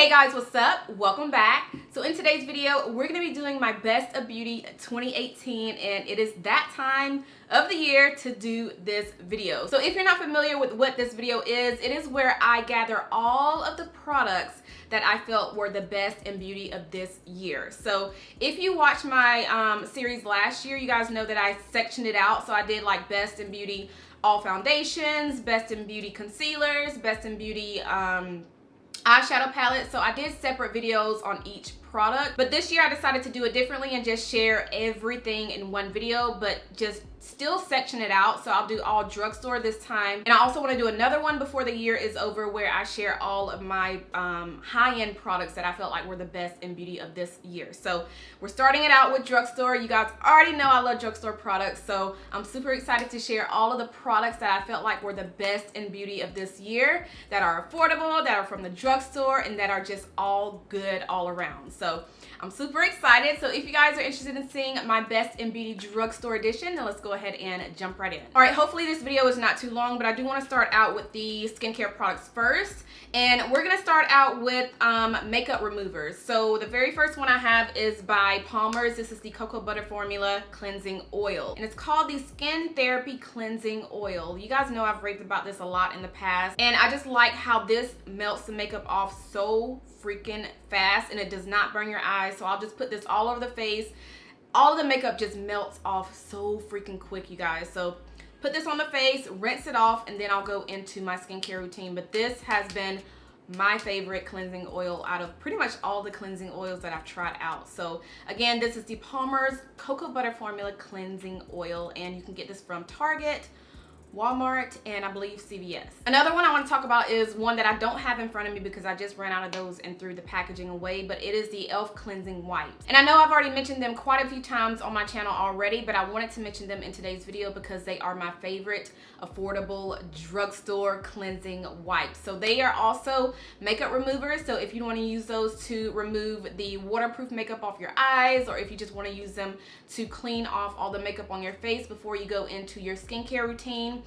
Hey guys, what's up? Welcome back. So in today's video, we're going to be doing my Best of Beauty 2018, and it is that time of the year to do this video. So if you're not familiar with what this video is, it is where I gather all of the products that I felt were the best in beauty of this year. So if you watched my series last year, you guys know that I sectioned it out. So I did like Best in Beauty all foundations, Best in Beauty concealers, Best in Beauty eyeshadow palette. So I did separate videos on each product, but this year I decided to do it differently and just share everything in one video, but just still section it out. So I'll do all drugstore this time, and I also want to do another one before the year is over where I share all of my high-end products that I felt like were the best in beauty of this year. So we're starting it out with drugstore. You guys already know I love drugstore products, so I'm super excited to share all of the products that I felt like were the best in beauty of this year, that are affordable, that are from the drugstore, and that are just all good all around. So I'm super excited. So if you guys are interested in seeing my Best in Beauty Drugstore Edition, then let's go ahead and jump right in. All right, hopefully this video is not too long, but I do want to start out with the skincare products first. And we're gonna start out with makeup removers. So the very first one I have is by Palmer's. This is the Cocoa Butter Formula Cleansing Oil. And it's called the Skin Therapy Cleansing Oil. You guys know I've raved about this a lot in the past. And I just like how this melts the makeup off so freaking fast, and it does not burn your eyes. So I'll just put this all over the face. All of the makeup just melts off so freaking quick, you guys. So put this on the face, rinse it off, and then I'll go into my skincare routine. But this has been my favorite cleansing oil out of pretty much all the cleansing oils that I've tried out. So again, this is the Palmer's Cocoa Butter Formula Cleansing Oil, and you can get this from Target, Walmart, and I believe CVS. Another one I want to talk about is one that I don't have in front of me because I just ran out of those and threw the packaging away, but it is the e.l.f. Cleansing Wipes. And I know I've already mentioned them quite a few times on my channel already, but I wanted to mention them in today's video because they are my favorite affordable drugstore cleansing wipes. So they are also makeup removers. So if you want to use those to remove the waterproof makeup off your eyes, or if you just want to use them to clean off all the makeup on your face before you go into your skincare routine,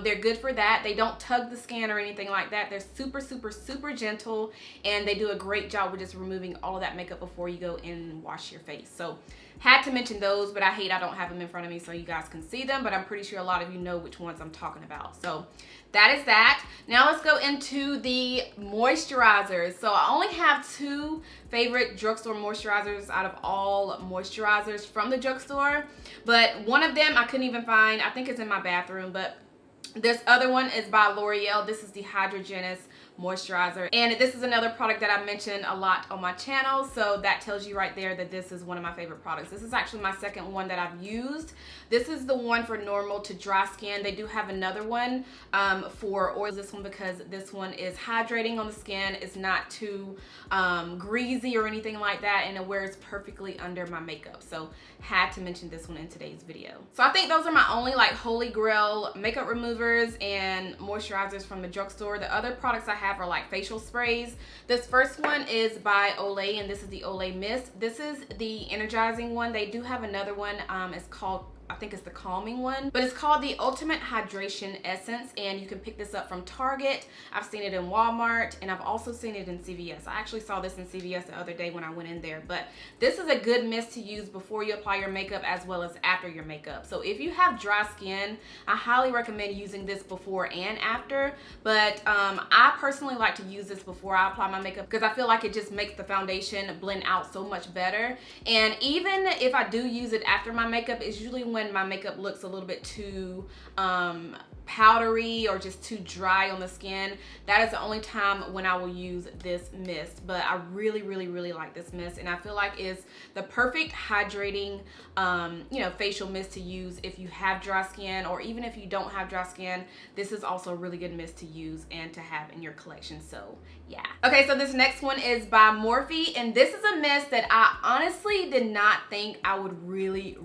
they're good for that. They don't tug the skin or anything like that. They're super gentle, and they do a great job with just removing all of that makeup before you go in and wash your face. So had to mention those, but I don't have them in front of me so you guys can see them, but I'm pretty sure a lot of you know which ones I'm talking about. So that is that. Now let's go into the moisturizers. So I only have two favorite drugstore moisturizers out of all moisturizers from the drugstore, but one of them I couldn't even find. I think it's in my bathroom, but this other one is by Loreal. This is the Hydra moisturizer, and this is another product that I mentioned a lot on my channel, so that tells you right there that this is one of my favorite products. This is actually my second one that I've used. This is the one for normal to dry skin. They do have another one for oil. This one because this one is hydrating on the skin. It's not too greasy or anything like that, and it wears perfectly under my makeup. So had to mention this one in today's video. So I think those are my only like holy grail makeup removers and moisturizers from the drugstore. The other products I have are like facial sprays. This first one is by Olay, and this is the Olay Mist. This is the energizing one. They do have another one. It's called, I think it's the calming one, but it's called the Ultimate Hydration Essence, and you can pick this up from Target. I've seen it in Walmart, and I've also seen it in CVS. I actually saw this in CVS the other day when I went in there, but this is a good mist to use before you apply your makeup as well as after your makeup. So if you have dry skin, I highly recommend using this before and after, but I personally like to use this before I apply my makeup because I feel like it just makes the foundation blend out so much better. And even if I do use it after my makeup, it's usually when my makeup looks a little bit too powdery or just too dry on the skin. That is the only time when I will use this mist. But I really like this mist, and I feel like it's the perfect hydrating facial mist to use if you have dry skin, or even if you don't have dry skin. This is also a really good mist to use and to have in your collection. So yeah. Okay, so this next one is by Morphe, and this is a mist that I honestly did not think I would really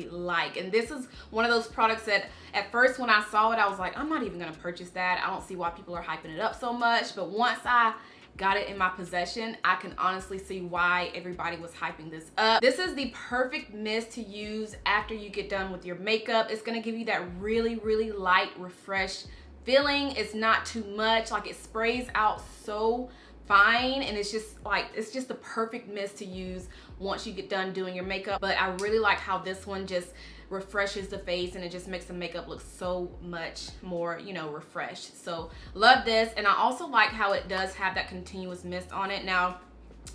like. And this is one of those products that at first when I saw it, I was like, I'm not even gonna purchase that. I don't see why people are hyping it up so much. But once I got it in my possession, I can honestly see why everybody was hyping this up. This is the perfect mist to use after you get done with your makeup. It's gonna give you that really light, refreshed feeling. It's not too much. Like, it sprays out so fine, and it's just the perfect mist to use once you get done doing your makeup. But I really like how this one just refreshes the face, and it just makes the makeup look so much more, you know, refreshed. So love this. And I also like how it does have that continuous mist on it. Now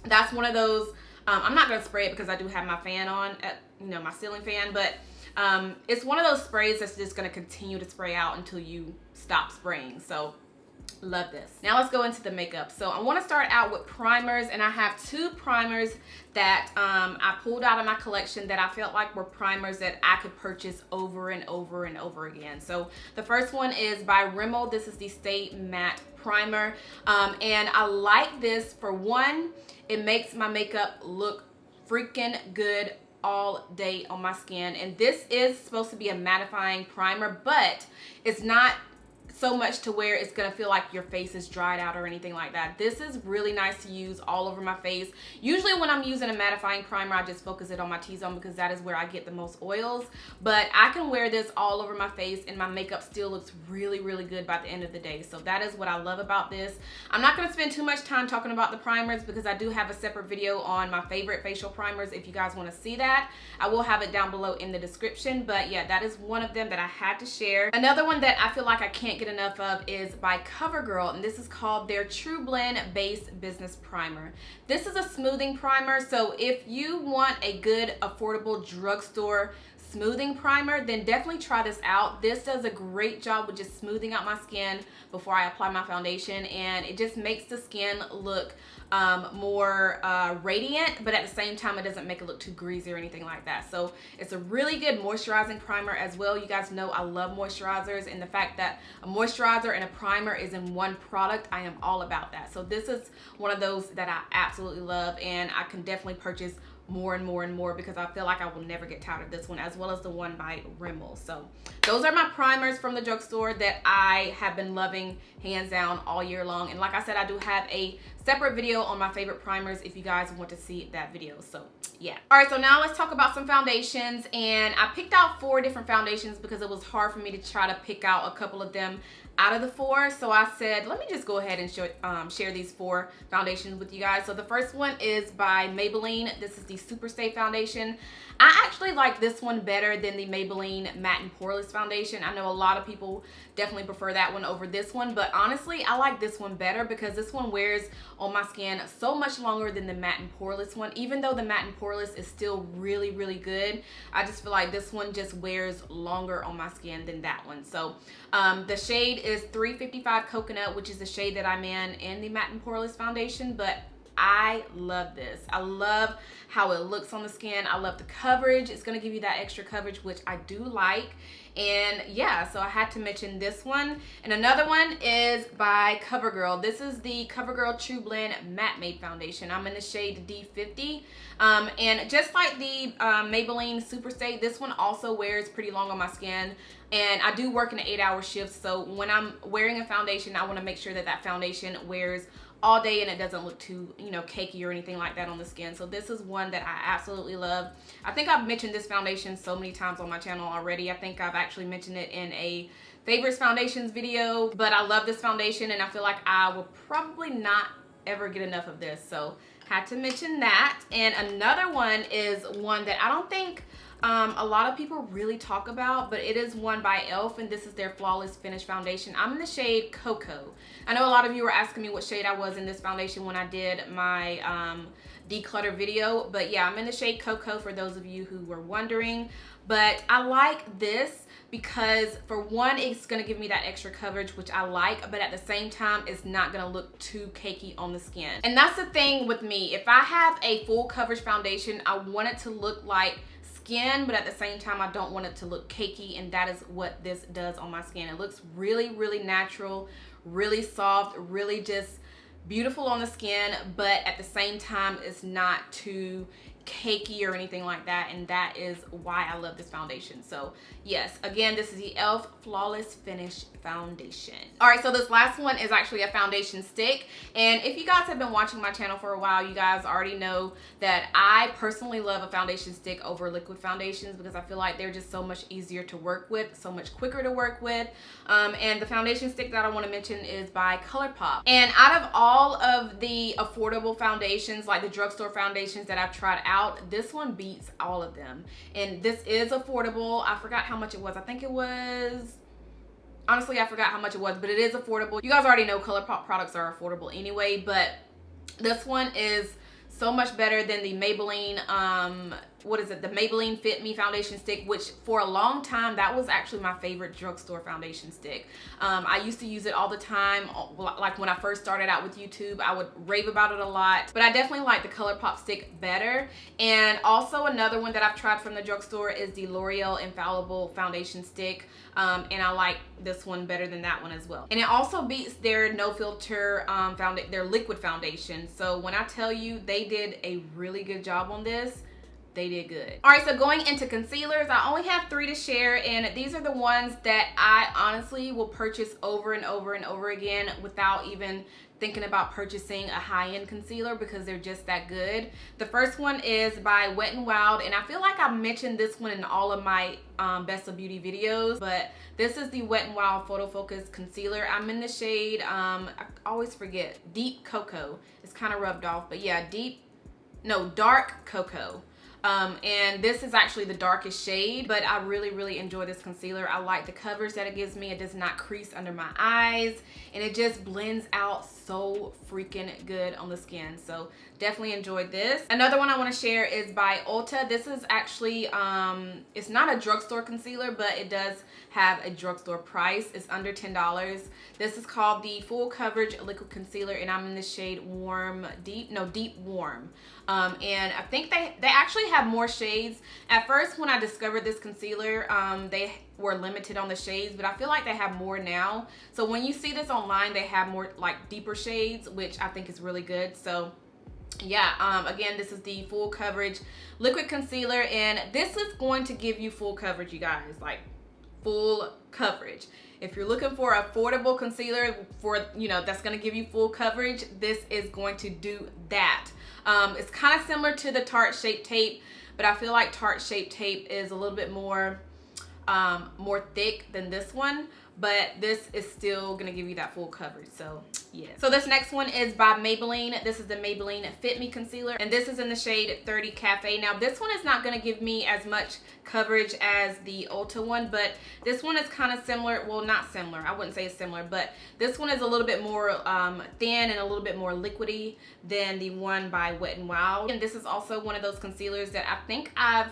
that's one of those, I'm not gonna spray it because I do have my fan on, you know, my ceiling fan, but it's one of those sprays that's just gonna continue to spray out until you stop spraying. So love this. Now let's go into the makeup. So I want to start out with primers, and I have two primers that I pulled out of my collection that I felt like were primers that I could purchase over and over and over again. So the first one is by Rimmel. This is the Stay Matte Primer, and I like this. For one, it makes my makeup look freaking good all day on my skin. And this is supposed to be a mattifying primer, but it's not so much to where it's gonna feel like your face is dried out or anything like that. This is really nice to use all over my face. Usually when I'm using a mattifying primer, I just focus it on my T-zone because that is where I get the most oils. But I can wear this all over my face and my makeup still looks really, really good by the end of the day. So that is what I love about this. I'm not gonna spend too much time talking about the primers because I do have a separate video on my favorite facial primers. If you guys wanna see that, I will have it down below in the description. But yeah, that is one of them that I had to share. Another one that I feel like I can't get enough of is by CoverGirl, and this is called their True Blend Base Business Primer. This is a smoothing primer, so if you want a good, affordable drugstore smoothing primer, then definitely try this out. This does a great job with just smoothing out my skin before I apply my foundation, and it just makes the skin look more radiant, but at the same time it doesn't make it look too greasy or anything like that. So it's a really good moisturizing primer as well. You guys know I love moisturizers, and the fact that a moisturizer and a primer is in one product, I am all about that. So this is one of those that I absolutely love, and I can definitely purchase more and more and more because I feel like I will never get tired of this one, as well as the one by Rimmel. So those are my primers from the drugstore that I have been loving hands down all year long. And like I said, I do have a separate video on my favorite primers if you guys want to see that video. So yeah. All right, so now let's talk about some foundations. And I picked out 4 different foundations because it was hard for me to try to pick out a couple of them out of the 4. So I said, let me just go ahead and share these 4 foundations with you guys. So the first one is by Maybelline. This is the Super Stay Foundation. I actually like this one better than the Maybelline Matte and Poreless Foundation. I know a lot of people definitely prefer that one over this one, but honestly, I like this one better because this one wears on my skin so much longer than the Matte and Poreless one. Even though the Matte and Poreless is still really, really good, I just feel like this one just wears longer on my skin than that one. So the shade is 355 Coconut, which is the shade that I'm in the Matte and Poreless Foundation, but I love this. I love how it looks on the skin. I love the coverage. It's going to give you that extra coverage, which I do like. And yeah, so I had to mention this one. And another one is by CoverGirl. This is the CoverGirl True Blend Matte Made Foundation. I'm in the shade D50. And just like the Maybelline Super Stay, this one also wears pretty long on my skin. And I do work in an 8-hour shift, so when I'm wearing a foundation, I want to make sure that that foundation wears all day and it doesn't look too, you know, cakey or anything like that on the skin. So this is one that I absolutely love. I think I've mentioned this foundation so many times on my channel already. I think I've actually mentioned it in a favorites foundations video, but I love this foundation and I feel like I will probably not ever get enough of this. So had to mention that. And another one is one that I don't think a lot of people really talk about, but it is one by e.l.f. and this is their Flawless Finish Foundation. I'm in the shade Coco. I know a lot of you were asking me what shade I was in this foundation when I did my declutter video, but yeah, I'm in the shade Coco for those of you who were wondering. But I like this because for one, it's going to give me that extra coverage, which I like, but at the same time, it's not going to look too cakey on the skin. And that's the thing with me. If I have a full coverage foundation, I want it to look like skin, but at the same time I don't want it to look cakey, and that is what this does on my skin. It looks really, really natural, really soft, really just beautiful on the skin, but at the same time it's not too cakey or anything like that, and that is why I love this foundation. So yes, again, this is the e.l.f. Flawless Finish Foundation. All right, so this last one is actually a foundation stick, and if you guys have been watching my channel for a while, you guys already know that I personally love a foundation stick over liquid foundations because I feel like they're just so much easier to work with, so much quicker to work with. And the foundation stick that I want to mention is by ColourPop. And out of all of the affordable foundations, like the drugstore foundations that I've tried out, this one beats all of them. And this is affordable. I forgot how much it was. I think it was, honestly, I forgot how much it was, but it is affordable. You guys already know ColourPop products are affordable anyway, but this one is so much better than the Maybelline, what is it? The Maybelline Fit Me foundation stick, which for a long time, that was actually my favorite drugstore foundation stick. I used to use it all the time. Like when I first started out with YouTube, I would rave about it a lot, but I definitely like the ColourPop stick better. And also another one that I've tried from the drugstore is the L'Oreal Infallible foundation stick. And I like this one better than that one as well. And it also beats their no filter their liquid foundation. So when I tell you they did a really good job on this, they did good. All right, so going into concealers, I only have 3 to share, and these are the ones that I honestly will purchase over and over and over again without even thinking about purchasing a high-end concealer because they're just that good. The first one is by Wet n Wild, and I feel like I mentioned this one in all of my Best of Beauty videos, but this is the Wet n Wild Photo Focus Concealer. I'm in the shade, I always forget, Deep Cocoa. It's kind of rubbed off, but yeah, Dark Cocoa. And this is actually the darkest shade, but I really enjoy this concealer. I like the coverage that it gives me. It does not crease under my eyes, and it just blends out so freaking good on the skin. So definitely enjoyed this. Another one I want to share is by Ulta. This is actually, it's not a drugstore concealer, but it does have a drugstore price. It's under $10. This is called the Full Coverage Liquid Concealer, and I'm in the shade Deep Warm. And I think they actually have more shades. At first, when I discovered this concealer, they were limited on the shades, but I feel like they have more now. So when you see this online, they have more like deeper shades, which I think is really good. So yeah, again, this is the Full Coverage Liquid Concealer, and this is going to give you full coverage, you guys, like full coverage. If you're looking for an affordable concealer for, that's going to give you full coverage, this is going to do that. It's kind of similar to the Tarte Shape Tape, but I feel like Tarte Shape Tape is a little bit more thick than this one, but this is still gonna give you that full coverage. So yeah. So this next one is by Maybelline. This is the Maybelline Fit Me Concealer, and this is in the shade 30 Cafe. Now this one is not gonna give me as much coverage as the Ulta one, but this one is kind of similar. Well, not similar, I wouldn't say it's similar, but this one is a little bit more thin and a little bit more liquidy than the one by Wet n Wild. And this is also one of those concealers that I think I've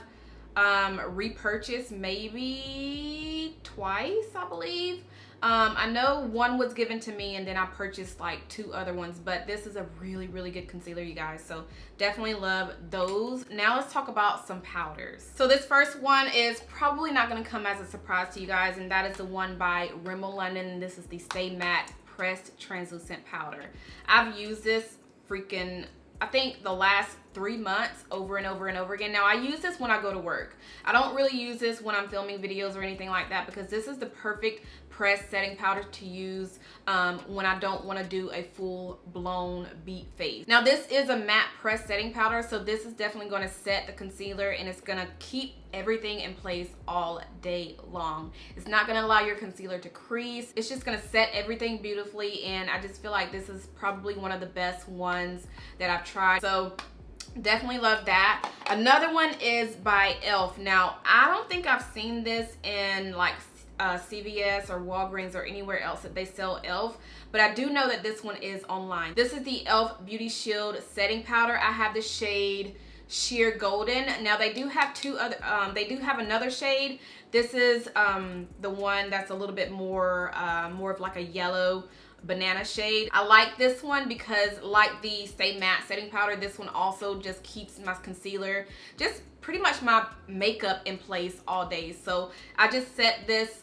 repurchased maybe twice, I believe. I know one was given to me and then I purchased like 2 other ones, but this is a really good concealer, you guys. So definitely love those. Now let's talk about some powders. So this first one is probably not going to come as a surprise to you guys, and that is the one by Rimmel London. This is the Stay Matte Pressed Translucent Powder. I've used this I think the last 3 months over and over and over again. Now I use this when I go to work. I don't really use this when I'm filming videos or anything like that, because this is the perfect pressed setting powder to use when I don't want to do a full blown beat face. Now this is a matte pressed setting powder, so this is definitely going to set the concealer, and it's going to keep everything in place all day long. It's not going to allow your concealer to crease. It's just going to set everything beautifully, and I just feel like this is probably one of the best ones that I've tried. So definitely love that. Another one is by e.l.f. Now I don't think I've seen this in like CVS or Walgreens or anywhere else that they sell e.l.f., but I do know that this one is online. This is the e.l.f. Beauty Shield Setting Powder. I have the shade Sheer Golden. Now they do have they do have another shade. This is the one that's a little bit more of like a yellow banana shade. I like this one because, like the Stay Matte Setting Powder, this one also just keeps my concealer, just pretty much my makeup in place all day. So I just set this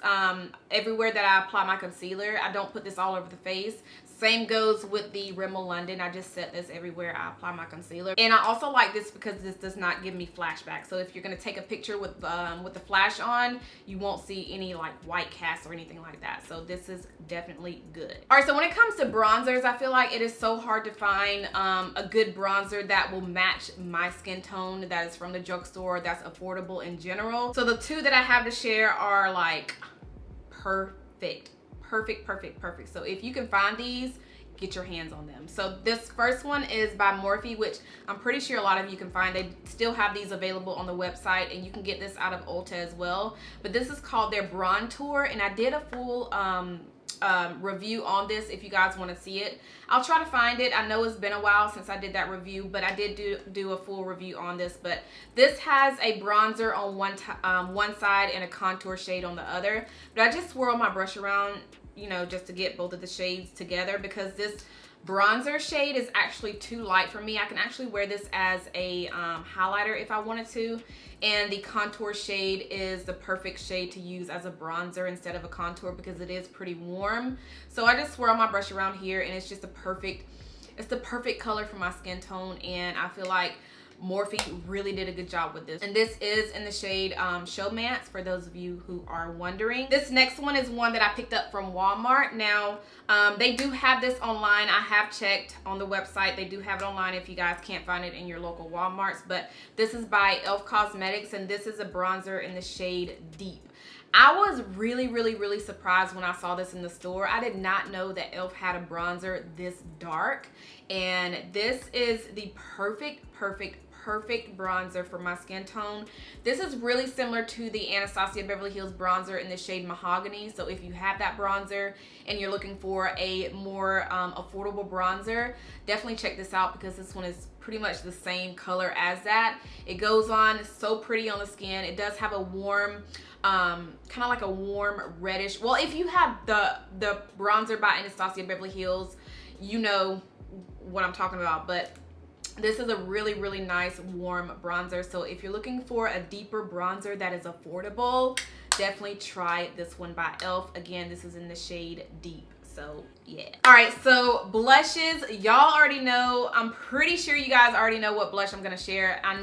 everywhere that I apply my concealer. I don't put this all over the face. Same goes with the Rimmel London. I just set this everywhere I apply my concealer. And I also like this because this does not give me flashback. So if you're gonna take a picture with the flash on, you won't see any like white cast or anything like that. So this is definitely good. All right, so when it comes to bronzers, I feel like it is so hard to find a good bronzer that will match my skin tone, that is from the drugstore, that's affordable in general. So the two that I have to share are like perfect. So if you can find these, get your hands on them. So this first one is by Morphe, which I'm pretty sure a lot of you can find. They still have these available on the website, and you can get this out of Ulta as well. But this is called their Brontour, and I did a full review on this if you guys want to see it. I'll try to find it. I know it's been a while since I did that review, but I did do a full review on this. But this has a bronzer on one side and a contour shade on the other. But I just swirl my brush around, you know, just to get both of the shades together, because this bronzer shade is actually too light for me. I can actually wear this as a highlighter if I wanted to, and the contour shade is the perfect shade to use as a bronzer instead of a contour because it is pretty warm. So I just swirl my brush around here, and it's just the perfect color for my skin tone, and I feel like Morphe really did a good job with this. And this is in the shade Showmance, for those of you who are wondering. This next one is one that I picked up from Walmart. Now, they do have this online. I have checked on the website. They do have it online if you guys can't find it in your local Walmarts. But this is by e.l.f. Cosmetics, and this is a bronzer in the shade Deep. I was really surprised when I saw this in the store. I did not know that e.l.f. had a bronzer this dark, and this is the perfect bronzer for my skin tone. This is really similar to the Anastasia Beverly Hills bronzer in the shade Mahogany. So if you have that bronzer and you're looking for a more affordable bronzer, definitely check this out, because this one is pretty much the same color as that. It goes on so pretty on the skin. It does have a warm, kind of like a warm reddish. Well, if you have the bronzer by Anastasia Beverly Hills, you know what I'm talking about. But this is a really nice warm bronzer. So if you're looking for a deeper bronzer that is affordable, definitely try this one by e.l.f. Again, this is in the shade Deep. So yeah. All right, so blushes, y'all already know. I'm pretty sure you guys already know what blush I'm gonna share. I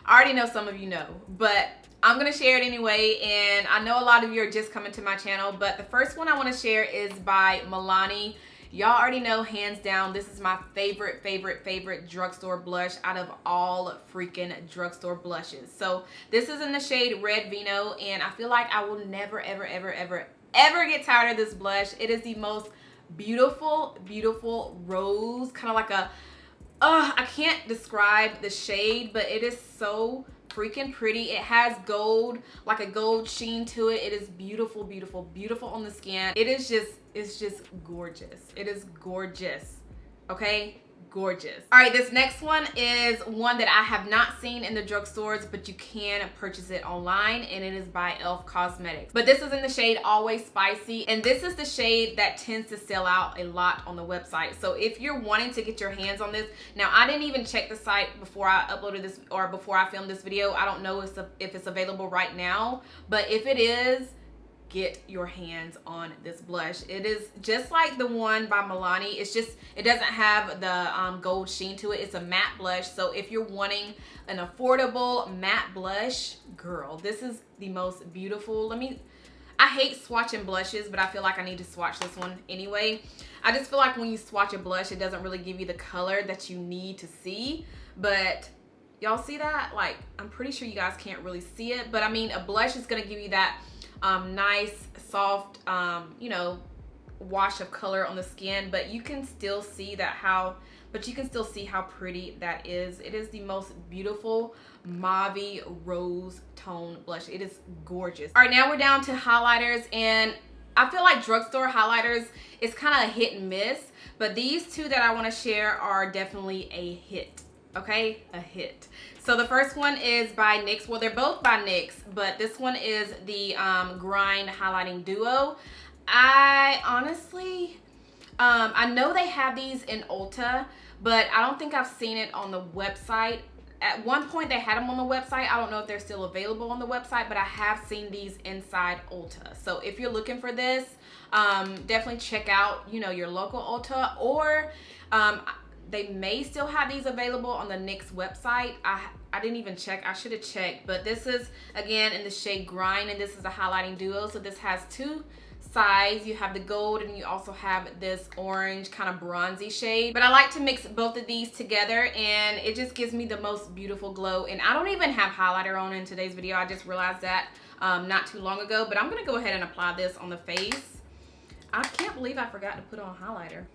already know some of you know, but I'm gonna share it anyway. And I know a lot of you are just coming to my channel, but the first one I want to share is by Milani. Y'all already know, hands down, this is my favorite drugstore blush out of all freaking drugstore blushes. So this is in the shade Red Vino, and I feel like I will never ever get tired of this blush. It is the most beautiful rose, kind of like a, I can't describe the shade, but it is so freaking pretty. It has gold, like a gold sheen to it. It is beautiful on the skin. It's just gorgeous. It is gorgeous. Okay, gorgeous. All right, this next one is one that I have not seen in the drugstores, but you can purchase it online, and it is by e.l.f. Cosmetics. But this is in the shade Always Spicy, and this is the shade that tends to sell out a lot on the website. So if you're wanting to get your hands on this, now I didn't even check the site before I uploaded this, or before I filmed this video. I don't know if it's available right now, but if it is, get your hands on this blush. It is just like the one by Milani. It's just, it doesn't have the gold sheen to it. It's a matte blush. So if you're wanting an affordable matte blush, girl, this is the most beautiful. I hate swatching blushes, but I feel like I need to swatch this one anyway. I just feel like when you swatch a blush, it doesn't really give you the color that you need to see. But y'all see that? Like, I'm pretty sure you guys can't really see it, but I mean, a blush is gonna give you that nice, soft, you know, wash of color on the skin, but you can still see how pretty that is. It is the most beautiful mauve rose tone blush. It is gorgeous. All right, now we're down to highlighters, and I feel like drugstore highlighters is kind of a hit and miss, but these two that I want to share are definitely a hit. Okay, a hit. So the first one is by NYX. Well, they're both by NYX, but this one is the Grind Highlighting Duo. I honestly, I know they have these in Ulta, but I don't think I've seen it on the website. at one point they had them on the website. I don't know if they're still available on the website, but I have seen these inside Ulta. So if you're looking for this, definitely check out, you know, your local Ulta, or they may still have these available on the NYX website. I didn't even check. I should have checked. But this is, again, in the shade Grind, and this is a highlighting duo. So this has two sides. You have the gold, and you also have this orange kind of bronzy shade. But I like to mix both of these together, and it just gives me the most beautiful glow. And I don't even have highlighter on in today's video. I just realized that not too long ago. But I'm going to go ahead and apply this on the face. I can't believe I forgot to put on highlighter.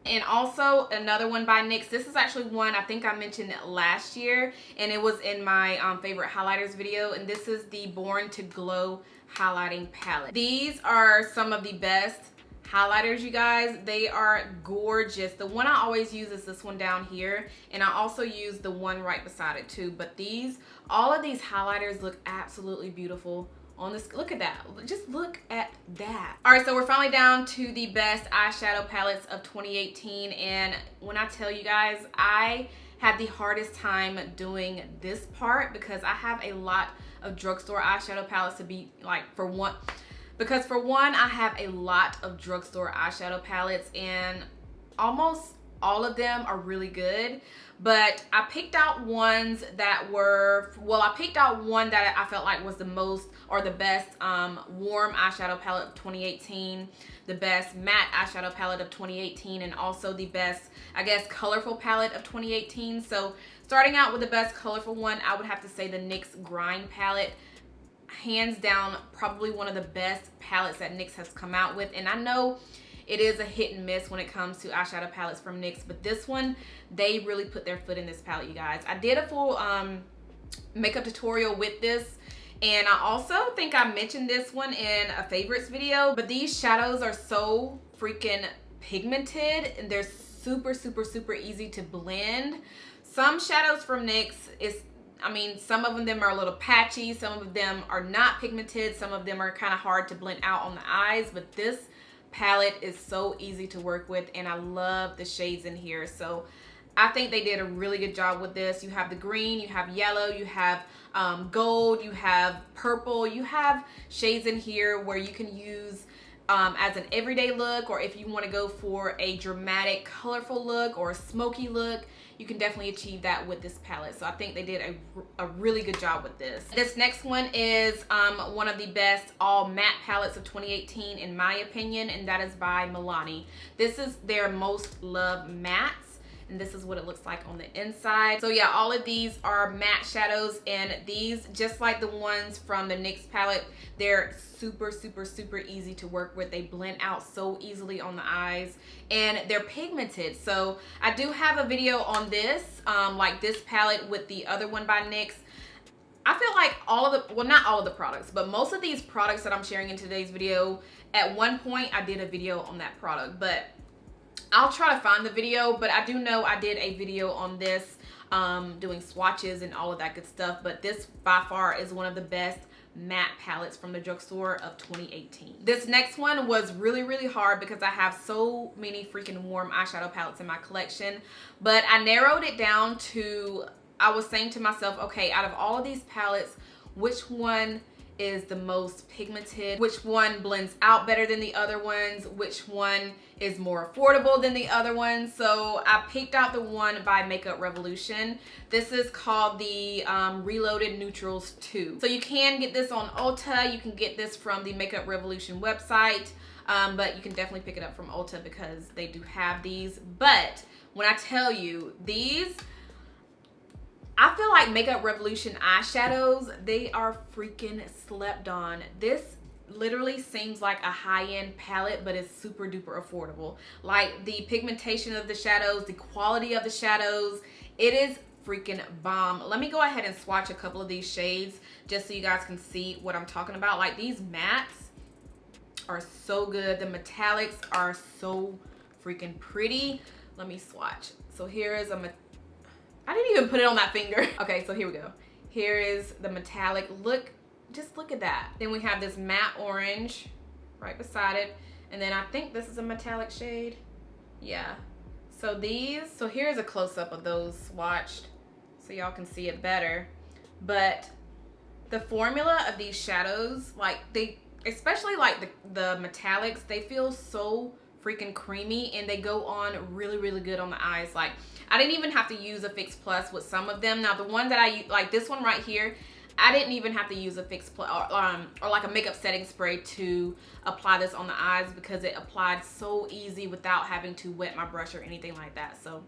And also another one by NYX. This is actually one I think I mentioned last year, and it was in my favorite highlighters video. And this is the Born to Glow highlighting palette. These are some of the best highlighters, you guys. They are gorgeous. The one I always use is this one down here, and I also use the one right beside it too. But these, all of these highlighters look absolutely beautiful on this. Look at that. Just look at that. All right, so we're finally down to the best eyeshadow palettes of 2018, and when I tell you guys, I had the hardest time doing this part because I have a lot of drugstore eyeshadow palettes to be like, for one, I have a lot of drugstore eyeshadow palettes, and almost all of them are really good. But I picked out ones that were, well, I picked out one that I felt like was the most, or the best warm eyeshadow palette of 2018, the best matte eyeshadow palette of 2018, and also the best, I guess, colorful palette of 2018. So starting out with the best colorful one, I would have to say the NYX Grind palette. Hands down, probably one of the best palettes that NYX has come out with. And I know it is a hit and miss when it comes to eyeshadow palettes from NYX, but this one, they really put their foot in this palette, you guys. I did a full makeup tutorial with this, and I also think I mentioned this one in a favorites video, but these shadows are so freaking pigmented, and they're super, super, super easy to blend. Some shadows from NYX is, I mean, some of them are a little patchy, some of them are not pigmented, some of them are kind of hard to blend out on the eyes, but this palette is so easy to work with, and I love the shades in here. So I think they did a really good job with this. You have the green, you have yellow, you have gold, you have purple, you have shades in here where you can use as an everyday look, or if you want to go for a dramatic, colorful look or a smoky look, you can definitely achieve that with this palette. So I think they did a really good job with this. This next one is one of the best all matte palettes of 2018 in my opinion, and that is by Milani. This is their most loved mattes, and this is what it looks like on the inside. So yeah, all of these are matte shadows, and these, just like the ones from the NYX palette, they're super, super, super easy to work with. They blend out so easily on the eyes, and they're pigmented. So I do have a video on this, like this palette with the other one by NYX. I feel like all of the, well, not all of the products, but most of these products that I'm sharing in today's video, at one point I did a video on that product, but I'll try to find the video. But I do know I did a video on this, doing swatches and all of that good stuff. But this by far is one of the best matte palettes from the drugstore of 2018. This next one was really, really hard because I have so many freaking warm eyeshadow palettes in my collection. But I narrowed it down to, I was saying to myself, okay, out of all of these palettes, which one is the most pigmented, which one blends out better than the other ones, which one is more affordable than the other ones. So I picked out the one by Makeup Revolution. This is called the Reloaded Neutrals 2. So you can get this on Ulta, you can get this from the Makeup Revolution website, but you can definitely pick it up from Ulta because they do have these. But when I tell you, these, I feel like Makeup Revolution eyeshadows, they are freaking slept on. This literally seems like a high-end palette, but it's super duper affordable. Like the pigmentation of the shadows, the quality of the shadows, it is freaking bomb. Let me go ahead and swatch a couple of these shades just so you guys can see what I'm talking about. Like these mattes are so good. The metallics are so freaking pretty. Let me swatch. So here is a I didn't even put it on that finger. Okay, so here we go. Here is the metallic. Look just look at that. Then we have this matte orange right beside it. And then I think this is a metallic shade. Yeah. So here's a close-up of those swatched so y'all can see it better. But the formula of these shadows, like especially like the metallics, they feel so freaking creamy and they go on really, really good on the eyes. Like, I didn't even have to use a Fix Plus with some of them. Now the one that I use, like this one right here, I didn't even have to use a Fix Plus or like a makeup setting spray to apply this on the eyes because it applied so easy without having to wet my brush or anything like that. So,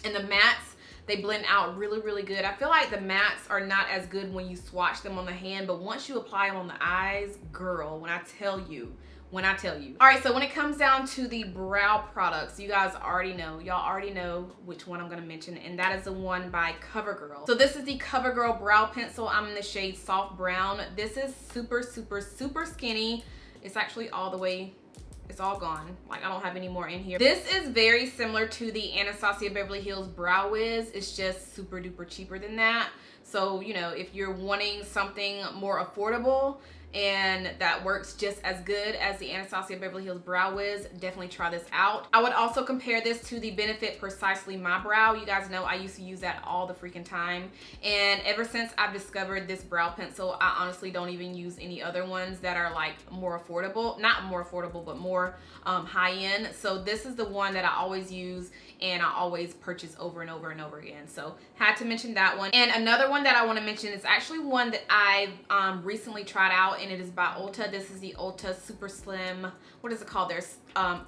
and the mattes, they blend out really, really good. I feel like the mattes are not as good when you swatch them on the hand, but once you apply them on the eyes, girl, when I tell you. All right, so when it comes down to the brow products, you guys already know, y'all already know which one I'm gonna mention, and that is the one by CoverGirl. So this is the CoverGirl Brow Pencil. I'm in the shade Soft Brown. This is super, super, super skinny. It's actually all the way, it's all gone. Like, I don't have any more in here. This is very similar to the Anastasia Beverly Hills Brow Wiz. It's just super duper cheaper than that. So, you know, if you're wanting something more affordable and that works just as good as the Anastasia Beverly Hills Brow Wiz, definitely try this out. I would also compare this to the Benefit Precisely My Brow. You guys know I used to use that all the freaking time. And ever since I've discovered this brow pencil, I honestly don't even use any other ones that are like more affordable. Not more affordable, but more high end. So this is the one that I always use and I always purchase over and over and over again. So had to mention that one. And another one that I want to mention is actually one that I've recently tried out, and it is by Ulta. This is the Ulta Super Slim, what is it called? There's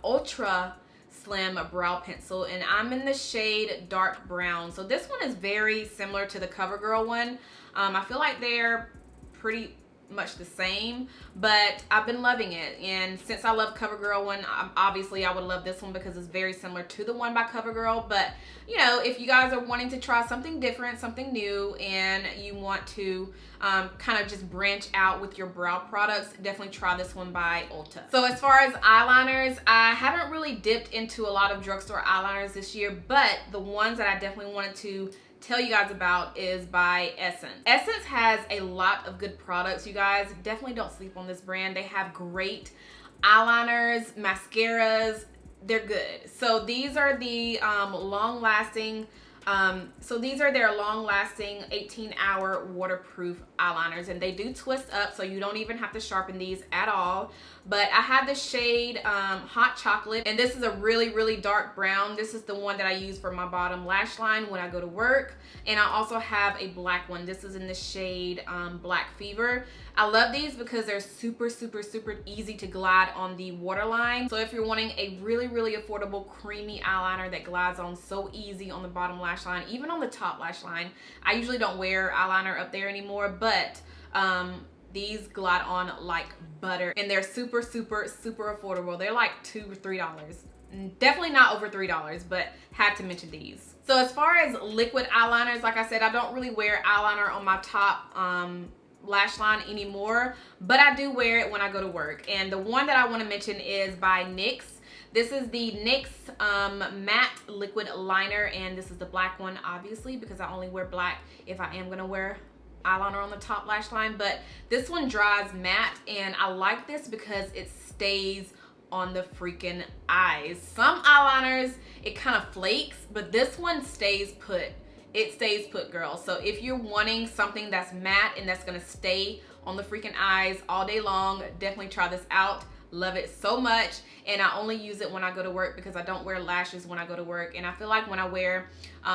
Ultra Slim Brow Pencil, and I'm in the shade Dark Brown. So this one is very similar to the CoverGirl one. I feel like they're pretty much the same, but I've been loving it. And since I love CoverGirl one, obviously I would love this one because it's very similar to the one by CoverGirl. But you know, if you guys are wanting to try something different, something new, and you want to kind of just branch out with your brow products, definitely try this one by Ulta. So as far as eyeliners, I haven't really dipped into a lot of drugstore eyeliners this year, but the ones that I definitely wanted to tell you guys about is by Essence. Essence has a lot of good products, you guys. Definitely don't sleep on this brand. They have great eyeliners, mascaras. They're good. So these are the long-lasting, these are their long-lasting 18-hour waterproof eyeliners, and they do twist up, so you don't even have to sharpen these at all. But I have the shade Hot Chocolate, and this is a really, really dark brown. This is the one that I use for my bottom lash line when I go to work. And I also have a black one. This is in the shade Black Fever. I love these because they're super, super, super easy to glide on the waterline. So if you're wanting a really, really affordable creamy eyeliner that glides on so easy on the bottom lash line, even on the top lash line. I usually don't wear eyeliner up there anymore, but these glide on like butter, and they're super, super, super affordable. They're like $2 or $3. Definitely not over $3, but had to mention these. So as far as liquid eyeliners, like I said, I don't really wear eyeliner on my top lash line anymore, but I do wear it when I go to work. And the one that I want to mention is by NYX. This is the NYX matte liquid liner, and this is the black one, obviously, because I only wear black if I am gonna wear eyeliner on the top lash line. But this one dries matte, and I like this because it stays on the freaking eyes. Some eyeliners, it kind of flakes, but this one stays put. It stays put, girl. So if you're wanting something that's matte and that's gonna stay on the freaking eyes all day long, definitely try this out. Love it so much. And I only use it when I go to work because I don't wear lashes when I go to work. And I feel like when I wear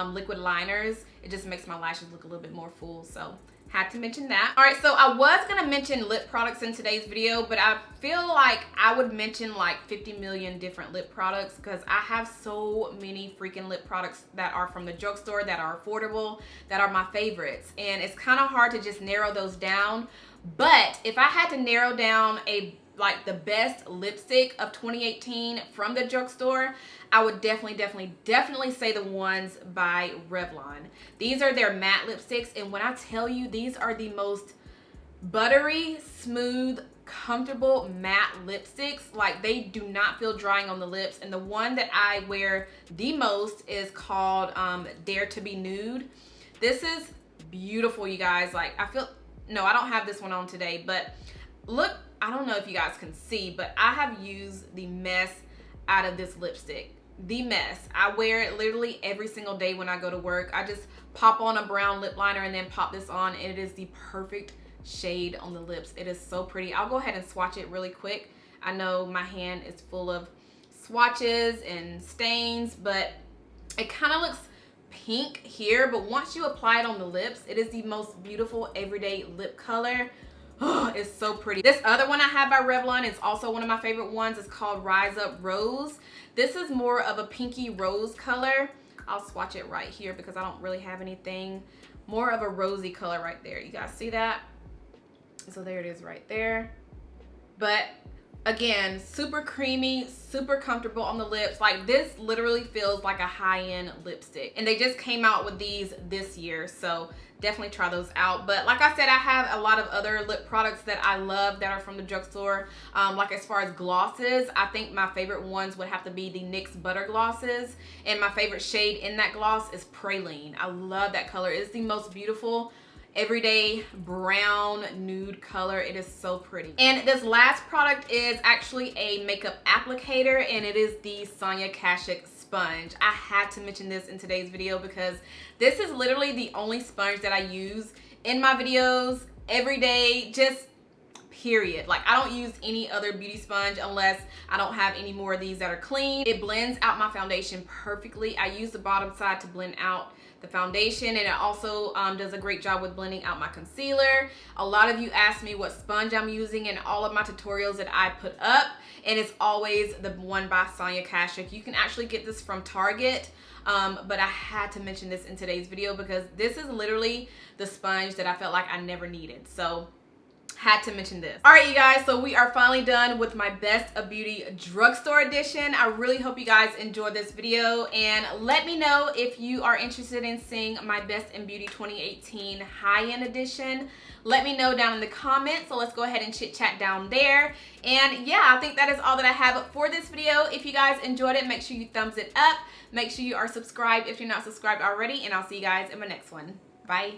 liquid liners, it just makes my lashes look a little bit more full. So had to mention that. All right, so I was gonna mention lip products in today's video, but I feel like I would mention like 50 million different lip products because I have so many freaking lip products that are from the drugstore, that are affordable, that are my favorites. And it's kind of hard to just narrow those down. But if I had to narrow down like the best lipstick of 2018 from the drugstore, I would definitely say the ones by Revlon. These are their matte lipsticks, and when I tell you, these are the most buttery, smooth, comfortable matte lipsticks. Like, they do not feel drying on the lips. And the one that I wear the most is called Dare to Be Nude. This is beautiful, you guys. Like, I feel no, I don't have this one on today, but look, I don't know if you guys can see, but I have used the mess out of this lipstick. The mess. I wear it literally every single day when I go to work. I just pop on a brown lip liner and then pop this on, and it is the perfect shade on the lips. It is so pretty. I'll go ahead and swatch it really quick. I know my hand is full of swatches and stains, but it kind of looks pink here, but once you apply it on the lips, it is the most beautiful everyday lip color. Oh, it's so pretty. This other one I have by Revlon is also one of my favorite ones. It's called Rise Up Rose. This is more of a pinky rose color. I'll swatch it right here because I don't really have anything. More of a rosy color right there. You guys see that? So there it is right there. But again, super creamy, super comfortable on the lips. Like, this literally feels like a high-end lipstick. And they just came out with these this year, so definitely try those out. But like I said, I have a lot of other lip products that I love that are from the drugstore. Like as far as glosses, I think my favorite ones would have to be the NYX Butter Glosses. And my favorite shade in that gloss is Praline. I love that color. It's the most beautiful everyday brown nude color. It is so pretty. And this last product is actually a makeup applicator, and it is the Sonia Kashuk sponge. I had to mention this in today's video because this is literally the only sponge that I use in my videos every day, just period. Like, I don't use any other beauty sponge unless I don't have any more of these that are clean. It blends out my foundation perfectly. I use the bottom side to blend out the foundation, and it also does a great job with blending out my concealer. A lot of you ask me what sponge I'm using in all of my tutorials that I put up, and it's always the one by Sonia Kashuk. You can actually get this from Target, but I had to mention this in today's video because this is literally the sponge that I felt like I never needed. So had to mention this. All right, you guys, so we are finally done with my Best of Beauty Drugstore Edition. I really hope you guys enjoyed this video, and let me know if you are interested in seeing my Best in Beauty 2018 High-End Edition. Let me know down in the comments, so let's go ahead and chit chat down there. And yeah, I think that is all that I have for this video. If you guys enjoyed it, make sure you thumbs it up. Make sure you are subscribed if you're not subscribed already, and I'll see you guys in my next one. Bye.